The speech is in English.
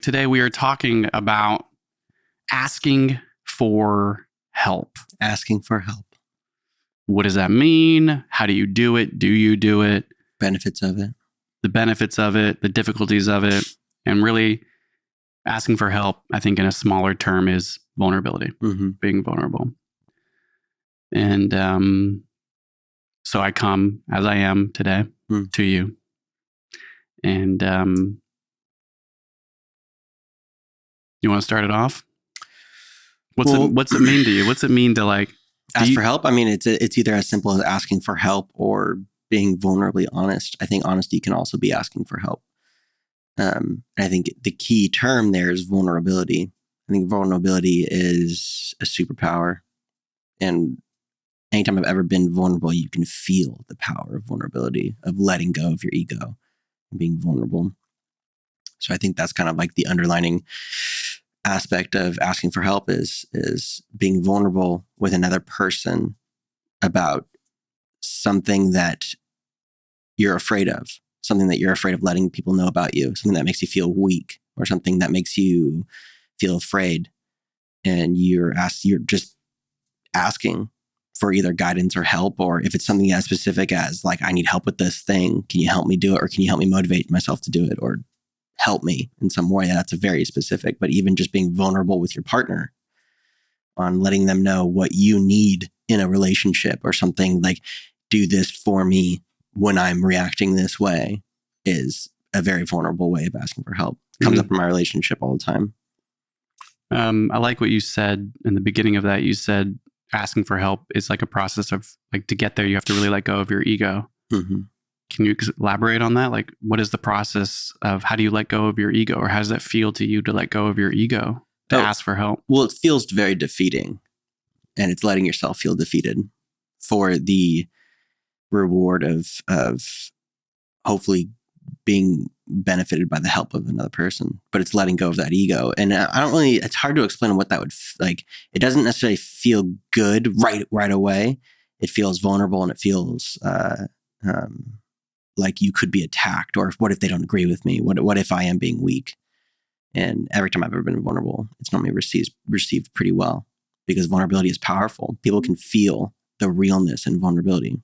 Today we are talking about asking for help. Asking for help. What does that mean? How do you do it? Do you do it? Benefits of it. The benefits of it, the difficulties of it, and really asking for help, I think in a smaller term, is vulnerability, being vulnerable. And so I come as I am today to you. And you want to start it off? What's it mean to you? What's it mean to like ask for help? I mean, it's either as simple as asking for help or being vulnerably honest. I think honesty can also be asking for help. And I think the key term there is vulnerability. I think vulnerability is a superpower. And anytime I've ever been vulnerable, you can feel the power of vulnerability, of letting go of your ego and being vulnerable. So I think that's kind of like the underlining aspect of asking for help is being vulnerable with another person about something that you're afraid of, something that you're afraid of letting people know about you, something that makes you feel weak or something that makes you feel afraid. And you're just asking for either guidance or help, or if it's something as specific as like, I need help with this thing. Can you help me do it? Or can you help me motivate myself to do it? Or help me in some way. That's a very specific, but even just being vulnerable with your partner on letting them know what you need in a relationship or something, like do this for me when I'm reacting this way, is a very vulnerable way of asking for help. It comes up in my relationship all the time. I like what you said in the beginning of that. You said asking for help is like a process of like, to get there, you have to really let go of your ego. Can you elaborate on that? Like, what is the process of how do you let go of your ego, or how does that feel to you to let go of your ego to ask for help? Well, it feels very defeating, and it's letting yourself feel defeated for the reward of hopefully being benefited by the help of another person. But it's letting go of that ego. And it's hard to explain what that would like. It doesn't necessarily feel good right away. It feels vulnerable, and it feels like you could be attacked, or what if they don't agree with me? What if I am being weak? And every time I've ever been vulnerable, it's normally received pretty well, because vulnerability is powerful. People can feel the realness in vulnerability.